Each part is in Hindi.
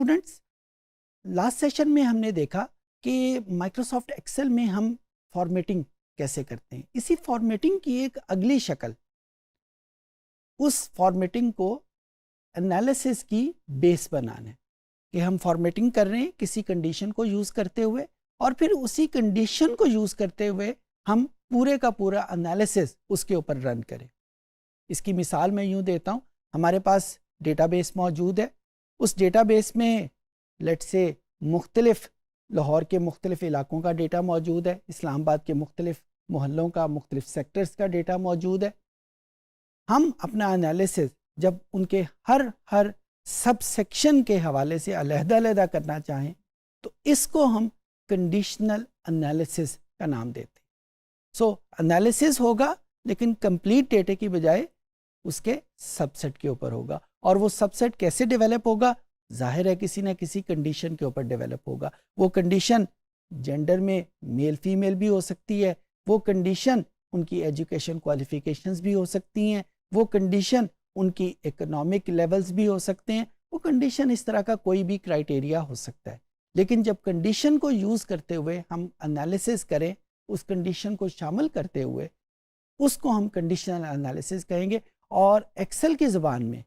स्टूडेंट्स, लास्ट सेशन में हमने देखा कि माइक्रोसॉफ्ट एक्सेल में हम फॉर्मेटिंग कैसे करते हैं। इसी फॉर्मेटिंग की एक अगली शक्ल, उस फॉर्मेटिंग को एनालिसिस की बेस बनाना है कि हम फॉर्मेटिंग कर रहे हैं किसी कंडीशन को यूज़ करते हुए, और फिर उसी कंडीशन को यूज़ करते हुए हम पूरे का पूरा एनालिसिस उसके ऊपर रन करें। इसकी मिसाल मैं यूँ देता हूँ, हमारे पास डेटाबेस मौजूद है। उस डेटाबेस में लेट से मुख्तलिफ लाहौर के मुख्तलिफ इलाकों का डेटा मौजूद है, इस्लामाबाद के मुख्तलिफ मोहल्लों का, मुख्तलिफ सेक्टर्स का डेटा मौजूद है। हम अपना एनालिसिस जब उनके हर सब सेक्शन के हवाले से अलहदा करना चाहें तो इसको हम कंडीशनल एनालिसिस का नाम देते हैं। सो एनालिसिस होगा लेकिन कंप्लीट डेटे की बजाय उसके सबसेट के ऊपर होगा, और वो सबसेट कैसे डेवलप होगा? जाहिर है किसी ना किसी कंडीशन के ऊपर डेवलप होगा। वो कंडीशन जेंडर में मेल फीमेल भी हो सकती है, वो कंडीशन उनकी एजुकेशन क्वालिफिकेशंस भी हो सकती हैं, वो कंडीशन उनकी इकोनॉमिक लेवल्स भी हो सकते हैं, वो कंडीशन इस तरह का कोई भी क्राइटेरिया हो सकता है। लेकिन जब कंडीशन को यूज़ करते हुए हम एनालिसिस करें, उस कंडीशन को शामिल करते हुए, उसको हम कंडीशनल एनालिसिस कहेंगे। और एक्सेल की ज़बान में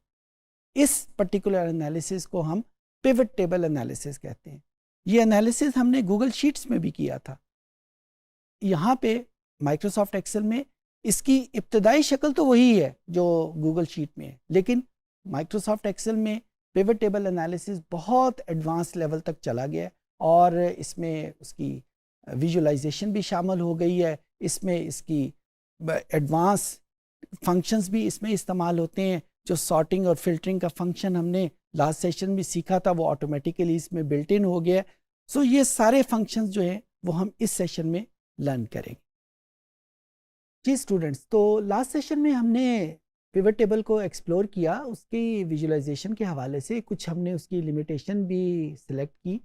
इस पर्टिकुलर एनालिसिस को हम पिवट टेबल एनालिसिस कहते हैं। ये एनालिसिस हमने गूगल शीट्स में भी किया था। यहाँ पे माइक्रोसॉफ्ट एक्सेल में इसकी इब्तदाई शक्ल तो वही है जो गूगल शीट में है, लेकिन माइक्रोसॉफ्ट एक्सेल में पिवट टेबल एनालिसिस बहुत एडवांस लेवल तक चला गया है, और इसमें उसकी विजुअलाइजेशन भी शामिल हो गई है। इसमें इसकी एडवांस फंक्शंस भी इसमें इस्तेमाल होते हैं। जो सॉर्टिंग और फिल्टरिंग का फंक्शन हमने लास्ट सेशन में सीखा था वो ऑटोमेटिकली इसमें बिल्ट इन हो गया है। सो ये सारे फंक्शंस जो हैं वो हम इस सेशन में लर्न करेंगे। जी स्टूडेंट्स, तो लास्ट सेशन में हमने पिवट टेबल को एक्सप्लोर किया, उसकी विजुअलाइजेशन के हवाले से कुछ हमने उसकी लिमिटेशन भी सिलेक्ट की।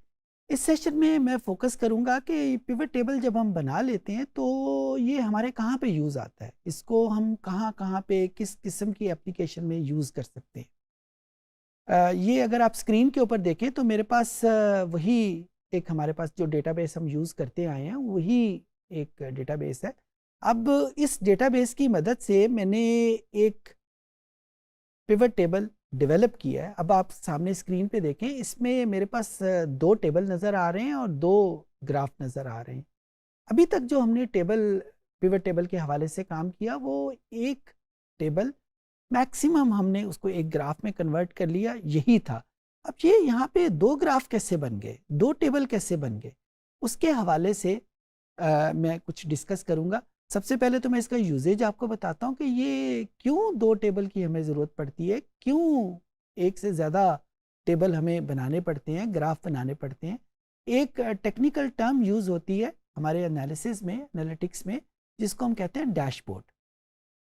इस सेशन में मैं फोकस करूंगा कि पिवट टेबल जब हम बना लेते हैं तो ये हमारे कहाँ पे यूज़ आता है, इसको हम कहाँ कहाँ पे किस किस्म की एप्लीकेशन में यूज़ कर सकते हैं। ये अगर आप स्क्रीन के ऊपर देखें तो मेरे पास वही एक हमारे पास जो डेटाबेस हम यूज़ करते आए हैं वही एक डेटाबेस है। अब इस डेटाबेस की मदद से मैंने एक पिवट टेबल डेवलप किया है। अब आप सामने स्क्रीन पे देखें, इसमें मेरे पास दो टेबल नज़र आ रहे हैं और दो ग्राफ नज़र आ रहे हैं। अभी तक जो हमने पिवट टेबल के हवाले से काम किया वो एक टेबल मैक्सिमम हमने उसको एक ग्राफ में कन्वर्ट कर लिया, यही था। अब ये यहाँ पे दो ग्राफ कैसे बन गए, दो टेबल कैसे बन गए, उसके हवाले से मैं कुछ डिस्कस करूँगा। सबसे पहले तो मैं इसका यूजेज आपको बताता हूँ कि ये क्यों दो टेबल की हमें ज़रूरत पड़ती है, क्यों एक से ज़्यादा टेबल हमें बनाने पड़ते हैं, ग्राफ बनाने पड़ते हैं। एक टेक्निकल टर्म यूज़ होती है हमारे एनालिसिस में, एनालिटिक्स में, जिसको हम कहते हैं डैशबोर्ड।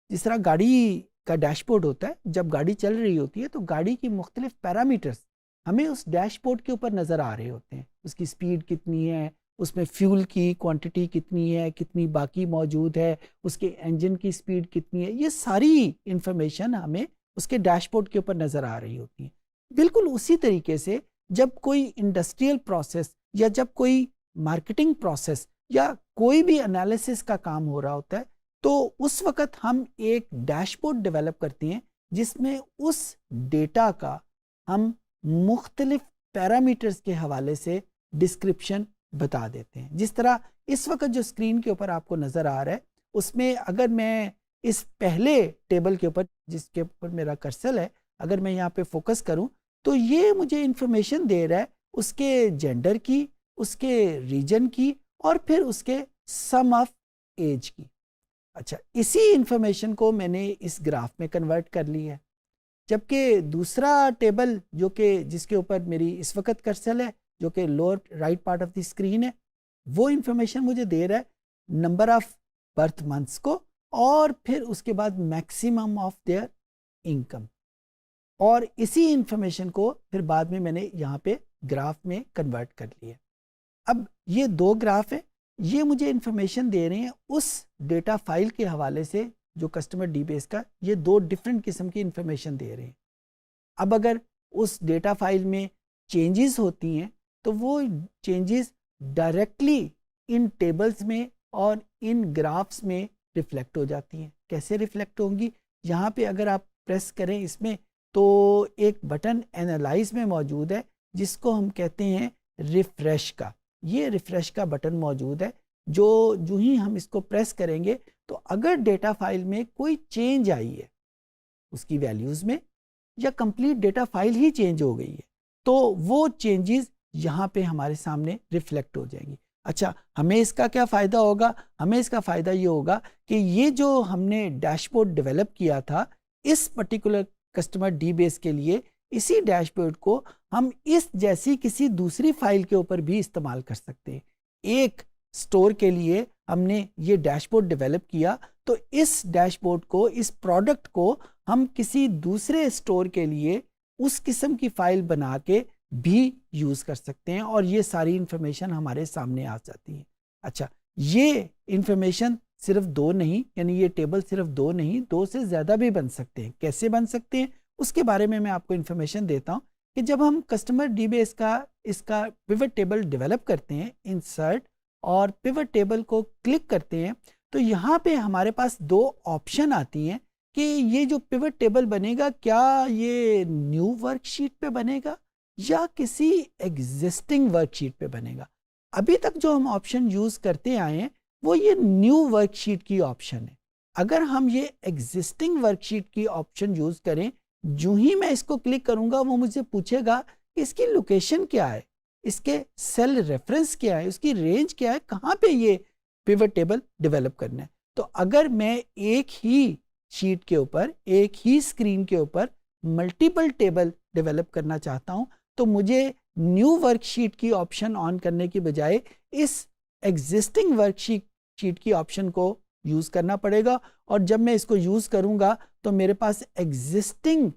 जिस तरह गाड़ी का डैशबोर्ड होता है, जब गाड़ी चल रही होती है तो गाड़ी की मुख्तलिफ पैरामीटर्स हमें उस डैशबोर्ड के ऊपर नज़र आ रहे होते हैं। उसकी स्पीड कितनी है, उसमें फ्यूल की क्वांटिटी कितनी है, कितनी बाकी मौजूद है, उसके इंजन की स्पीड कितनी है, ये सारी इंफॉर्मेशन हमें उसके डैशबोर्ड के ऊपर नज़र आ रही होती है। बिल्कुल उसी तरीके से जब कोई इंडस्ट्रियल प्रोसेस या जब कोई मार्केटिंग प्रोसेस या कोई भी एनालिसिस का काम हो रहा होता है तो उस वक्त हम एक डैशबोर्ड डेवलप करते हैं जिसमें उस डेटा का हम मुख्तलिफ पैरामीटर्स के हवाले से डिस्क्रिप्शन बता देते हैं। जिस तरह इस वक्त जो स्क्रीन के ऊपर आपको नज़र आ रहा है उसमें अगर मैं इस पहले टेबल के ऊपर जिसके ऊपर मेरा कर्सर है, अगर मैं यहाँ पे फोकस करूँ तो ये मुझे इंफॉर्मेशन दे रहा है उसके जेंडर की, उसके रीजन की, और फिर उसके सम ऑफ एज की। अच्छा, इसी इंफॉर्मेशन को मैंने इस ग्राफ में कन्वर्ट कर लिया है। जबकि दूसरा टेबल जो कि जिसके ऊपर मेरी इस वक्त कर्सर है, जो कि lower right part of the screen है, वो इंफॉर्मेशन मुझे दे रहा है नंबर ऑफ बर्थ मंथ्स को और फिर उसके बाद मैक्सिमम ऑफ देयर इनकम। और इसी इंफॉर्मेशन को फिर बाद में मैंने यहाँ पे ग्राफ में कन्वर्ट कर लिया। अब ये दो ग्राफ है, ये मुझे इंफॉर्मेशन दे रहे हैं उस डेटा फाइल के हवाले से जो कस्टमर डीबेस का, ये दो डिफरेंट किस्म की इंफॉर्मेशन दे रहे हैं। अब अगर उस डेटा फाइल में चेंजेस होती हैं तो वो चेंजेस डायरेक्टली इन टेबल्स में और इन ग्राफ्स में रिफ्लेक्ट हो जाती हैं। कैसे रिफ्लेक्ट होंगी? यहाँ पे अगर आप प्रेस करें इसमें तो एक बटन एनालाइज में मौजूद है जिसको हम कहते हैं रिफ्रेश का। ये रिफ्रेश का बटन मौजूद है जो ही हम इसको प्रेस करेंगे तो अगर डेटा फाइल में कोई चेंज आई है उसकी वैल्यूज़ में या कंप्लीट डेटा फाइल ही चेंज हो गई है तो वो चेंजेस यहाँ पे हमारे सामने रिफ्लेक्ट हो जाएंगी। अच्छा, हमें इसका क्या फ़ायदा होगा? हमें इसका फ़ायदा ये होगा कि ये जो हमने डैशबोर्ड डेवलप किया था इस पर्टिकुलर कस्टमर डी बेस के लिए, इसी डैशबोर्ड को हम इस जैसी किसी दूसरी फाइल के ऊपर भी इस्तेमाल कर सकते हैं। एक स्टोर के लिए हमने ये डैशबोर्ड डेवलप किया तो इस डैशबोर्ड को, इस प्रोडक्ट को हम किसी दूसरे स्टोर के लिए उस किस्म की फाइल बना के भी यूज़ कर सकते हैं और ये सारी इंफॉर्मेशन हमारे सामने आ जाती है। अच्छा, ये इंफॉर्मेशन सिर्फ दो नहीं, यानी ये टेबल सिर्फ दो नहीं, दो से ज़्यादा भी बन सकते हैं। कैसे बन सकते हैं उसके बारे में मैं आपको इंफॉर्मेशन देता हूँ कि जब हम कस्टमर डीबेस का इसका पिवट टेबल डेवलप करते हैं, इंसर्ट और पिवट टेबल को क्लिक करते हैं तो यहाँ पे हमारे पास दो ऑप्शन आती हैं कि ये जो पिवट टेबल बनेगा क्या ये न्यू वर्कशीट पे बनेगा या किसी एग्जिस्टिंग वर्कशीट पे बनेगा। अभी तक जो हम ऑप्शन यूज़ करते आए हैं वो ये न्यू वर्कशीट की ऑप्शन है। अगर हम ये एग्जिस्टिंग वर्कशीट की ऑप्शन यूज़ करें, जो ही मैं इसको क्लिक करूँगा वो मुझे पूछेगा कि इसकी लोकेशन क्या है, इसके सेल रेफरेंस क्या है, उसकी रेंज क्या है, कहाँ पे ये पिवट टेबल डेवलप करना है। तो अगर मैं एक ही शीट के ऊपर, एक ही स्क्रीन के ऊपर मल्टीपल टेबल डेवलप करना चाहता हूँ तो मुझे न्यू वर्कशीट की ऑप्शन ऑन करने की बजाय इस एग्जिस्टिंग वर्कशीट की ऑप्शन को यूज़ करना पड़ेगा। और जब मैं इसको यूज़ करूँगा तो मेरे पास एग्जिस्टिंग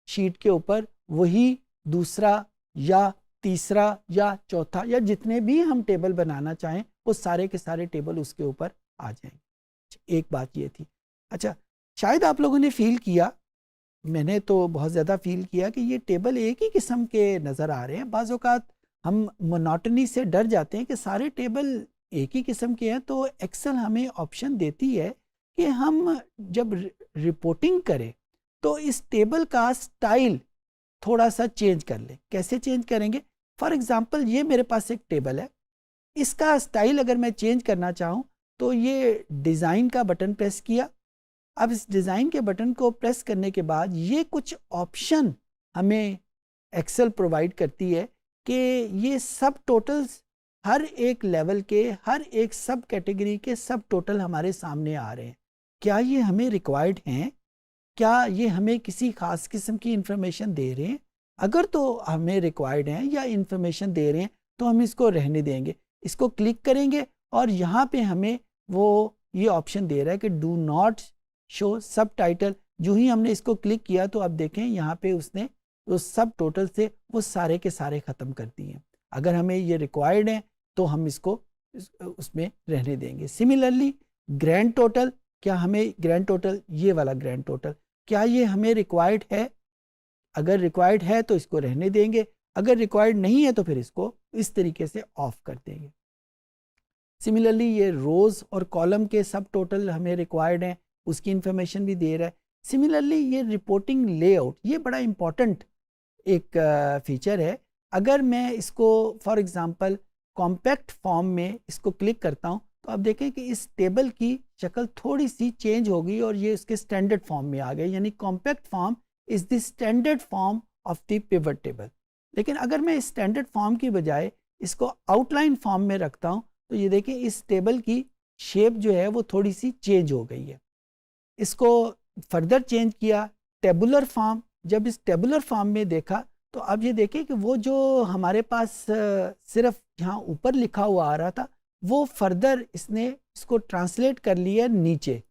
शीट के ऊपर वही दूसरा या तीसरा या चौथा या जितने भी हम टेबल बनाना चाहें वो सारे के सारे टेबल उसके ऊपर आ जाएंगे। एक बात ये थी। अच्छा, शायद आप लोगों ने फील किया, मैंने तो बहुत ज़्यादा फील किया कि ये टेबल एक ही किस्म के नज़र आ रहे हैं। बाज़ औक़ात हम मोनोटनी से डर जाते हैं कि सारे टेबल एक ही किस्म के हैं, तो एक्सेल हमें ऑप्शन देती है कि हम जब रिपोर्टिंग करें तो इस टेबल का स्टाइल थोड़ा सा चेंज कर लें। कैसे चेंज करेंगे? फॉर एग्ज़ाम्पल ये मेरे पास एक टेबल है, इसका स्टाइल अगर मैं चेंज करना चाहूँ तो ये डिज़ाइन का बटन प्रेस किया। अब इस डिज़ाइन के बटन को प्रेस करने के बाद ये कुछ ऑप्शन हमें एक्सेल प्रोवाइड करती है कि ये सब टोटल्स हर एक लेवल के, हर एक सब कैटेगरी के सब टोटल हमारे सामने आ रहे हैं। क्या ये हमें रिक्वायर्ड हैं? क्या ये हमें किसी ख़ास किस्म की इंफॉर्मेशन दे रहे हैं? अगर तो हमें रिक्वायर्ड हैं या इंफॉर्मेशन दे रहे हैं तो हम इसको रहने देंगे। इसको क्लिक करेंगे और यहाँ पे हमें वो ये ऑप्शन दे रहा है कि डू नॉट शो सब टाइटल। जो ही हमने इसको क्लिक किया तो अब देखें यहाँ पे उसने उस सब टोटल से वो सारे के सारे ख़त्म कर दिए हैं। अगर हमें ये रिक्वायर्ड है तो हम इसको उसमें रहने देंगे। सिमिलरली ग्रैंड टोटल, क्या हमें ग्रैंड टोटल, ये वाला ग्रैंड टोटल, क्या ये हमें रिक्वायर्ड है? अगर रिक्वायर्ड है तो इसको रहने देंगे, अगर रिक्वायर्ड नहीं है तो फिर इसको इस तरीके से ऑफ कर देंगे। सिमिलरली ये रोज़ और कॉलम के सब टोटल हमें रिक्वायर्ड हैं, उसकी इंफॉर्मेशन भी दे रहा है। सिमिलरली ये रिपोर्टिंग लेआउट, ये बड़ा इम्पॉर्टेंट एक फीचर है। अगर मैं इसको फॉर एग्ज़ाम्पल कॉम्पैक्ट फॉर्म में इसको क्लिक करता हूँ तो आप देखें कि इस टेबल की शक्ल थोड़ी सी चेंज हो गई और ये उसके स्टैंडर्ड फॉर्म में आ गए, यानी compact form is the standard form of the pivot table. लेकिन अगर मैं इस स्टैंडर्ड फॉर्म की बजाय इसको आउटलाइन फॉर्म में रखता हूँ तो ये देखें इस टेबल की शेप जो है वो थोड़ी सी चेंज हो गई है। इसको फर्दर चेंज किया टेबुलर फॉर्म। जब इस टेबुलर फॉर्म में देखा तो अब ये देखें कि वो जो हमारे पास सिर्फ यहाँ ऊपर लिखा हुआ आ रहा था वो फर्दर इसने इसको ट्रांसलेट कर लिया नीचे।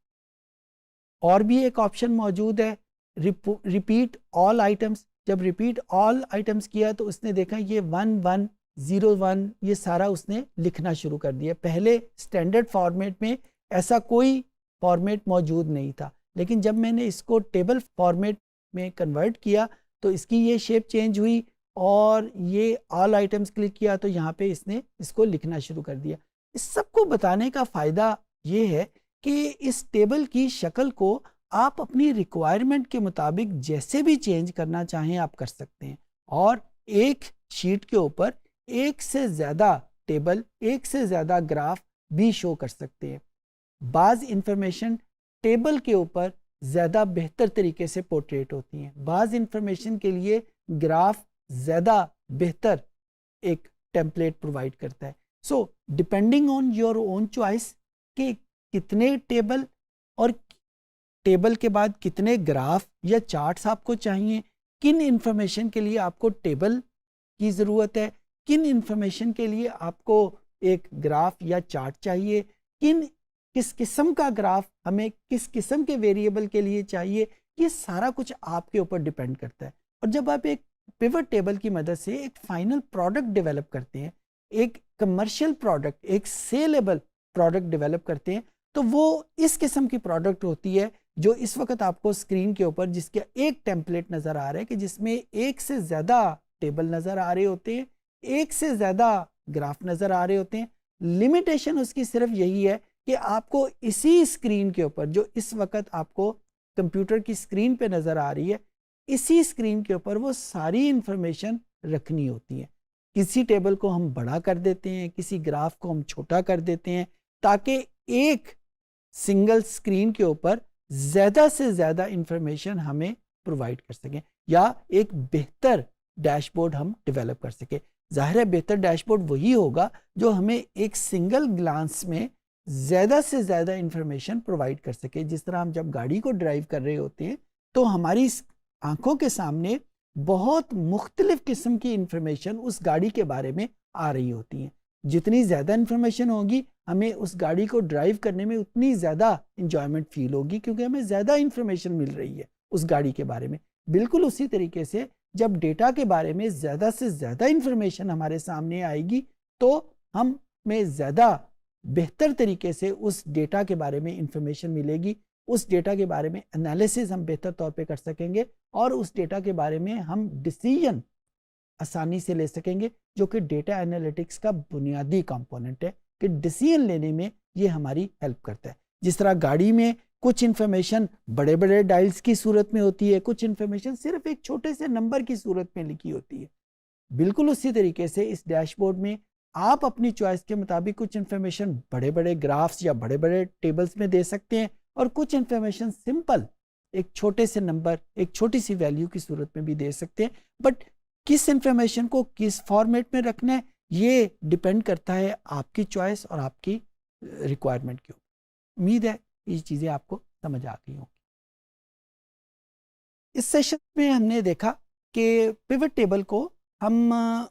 और भी एक ऑप्शन मौजूद है रिपीट ऑल आइटम्स। जब रिपीट ऑल आइटम्स किया तो उसने देखा ये 1101 ये सारा उसने लिखना शुरू कर दिया। पहले स्टैंडर्ड फॉर्मेट में ऐसा कोई फॉर्मेट मौजूद नहीं था, लेकिन जब मैंने इसको टेबल फॉर्मेट में कन्वर्ट किया तो इसकी ये शेप चेंज हुई और ये ऑल आइटम्स क्लिक किया तो यहाँ पे इसने इसको लिखना शुरू कर दिया। इस सबको बताने का फ़ायदा ये है कि इस टेबल की शक्ल को आप अपनी रिक्वायरमेंट के मुताबिक जैसे भी चेंज करना चाहें आप कर सकते हैं, और एक शीट के ऊपर एक से ज़्यादा टेबल, एक से ज़्यादा ग्राफ भी शो कर सकते हैं। बाज़ इंफॉर्मेशन टेबल के ऊपर ज़्यादा बेहतर तरीके से पोर्ट्रेट होती हैं, बाज़ इंफॉर्मेशन के लिए ग्राफ ज़्यादा बेहतर एक टेम्पलेट प्रोवाइड करता है। So depending on your own choice कि कितने टेबल और टेबल के बाद कितने ग्राफ या चार्ट्स आपको चाहिए, किन इंफॉर्मेशन के लिए आपको टेबल की ज़रूरत है, किन इंफॉर्मेशन के लिए आपको एक ग्राफ या चार्ट चाहिए, किस किस्म का ग्राफ हमें किस किस्म के वेरिएबल के लिए चाहिए, ये सारा कुछ आपके ऊपर डिपेंड करता है। और जब आप एक पिवट टेबल की मदद से एक फाइनल प्रोडक्ट डेवलप करते हैं, एक कमर्शियल प्रोडक्ट, एक सेलेबल प्रोडक्ट डेवलप करते हैं, तो वो इस किस्म की प्रोडक्ट होती है जो इस वक्त आपको स्क्रीन के ऊपर जिसका एक टेम्पलेट नज़र आ रहा है कि जिसमें एक से ज़्यादा टेबल नज़र आ रहे होते हैं, एक से ज़्यादा ग्राफ नज़र आ रहे होते हैं। लिमिटेशन उसकी सिर्फ यही है कि आपको इसी स्क्रीन के ऊपर जो इस वक्त आपको कंप्यूटर की स्क्रीन पे नज़र आ रही है, इसी स्क्रीन के ऊपर वो सारी इंफॉर्मेशन रखनी होती है। किसी टेबल को हम बड़ा कर देते हैं, किसी ग्राफ को हम छोटा कर देते हैं, ताकि एक सिंगल स्क्रीन के ऊपर ज़्यादा से ज़्यादा इंफॉर्मेशन हमें प्रोवाइड कर सकें या एक बेहतर डैशबोर्ड हम डेवलप कर सकें। ज़ाहिर है बेहतर डैशबोर्ड वही होगा जो हमें एक सिंगल ग्लांस में ज़्यादा से ज़्यादा इंफॉर्मेशन प्रोवाइड कर सके। जिस तरह हम जब गाड़ी को ड्राइव कर रहे होते हैं तो हमारी आंखों के सामने बहुत मुख्तलिफ किस्म की इंफॉर्मेशन उस गाड़ी के बारे में आ रही होती हैं। जितनी ज़्यादा इंफॉर्मेशन होगी हमें उस गाड़ी को ड्राइव करने में उतनी ज़्यादा इंजॉयमेंट फील होगी, क्योंकि हमें ज़्यादा इंफॉर्मेशन मिल रही है उस गाड़ी के बारे में। बिल्कुल उसी तरीके से जब डेटा के बारे में ज़्यादा से ज़्यादा इंफॉर्मेशन हमारे सामने आएगी तो हमें ज़्यादा बेहतर तरीके से उस डेटा के बारे में इंफॉर्मेशन मिलेगी, उस डेटा के बारे में एनालिसिस हम बेहतर तौर पे कर सकेंगे और उस डेटा के बारे में हम डिसीजन आसानी से ले सकेंगे, जो कि डेटा एनालिटिक्स का बुनियादी कंपोनेंट है कि डिसीजन लेने में ये हमारी हेल्प करता है। जिस तरह गाड़ी में कुछ इंफॉर्मेशन बड़े बड़े डायल्स की सूरत में होती है, कुछ इंफॉर्मेशन सिर्फ एक छोटे से नंबर की सूरत में लिखी होती है, बिल्कुल उसी तरीके से इस डैशबोर्ड में आप अपनी चॉइस के मुताबिक कुछ इंफॉर्मेशन बड़े बड़े ग्राफ्स या बड़े बड़े टेबल्स में दे सकते हैं और कुछ इंफॉर्मेशन सिंपल एक छोटे से नंबर, एक छोटी सी वैल्यू की सूरत में भी दे सकते हैं। बट किस इंफॉर्मेशन को किस फॉर्मेट में रखना है ये डिपेंड करता है आपकी चॉइस और आपकी रिक्वायरमेंट के ऊपर। उम्मीद है ये चीज़ें आपको समझ आ गई होंगी। इस सेशन में हमने देखा कि पिवट टेबल को हम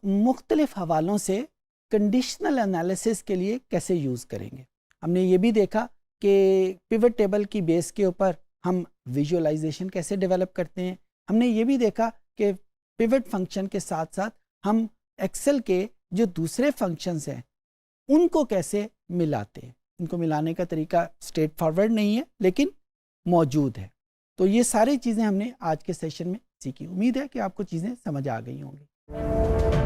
मुख्तलिफ हवालों से कंडीशनल एनालिसिस के लिए कैसे यूज़ करेंगे। हमने ये भी देखा कि पिवट टेबल की बेस के ऊपर हम विजुअलाइजेशन कैसे डेवलप करते हैं। हमने ये भी देखा कि पिवट फंक्शन के साथ साथ हम एक्सेल के जो दूसरे फंक्शंस हैं उनको कैसे मिलाते हैं। इनको मिलाने का तरीका स्ट्रेट फॉरवर्ड नहीं है लेकिन मौजूद है। तो ये सारी चीज़ें हमने आज के सेशन में सीखी। उम्मीद है कि आपको चीज़ें समझ आ गई होंगी।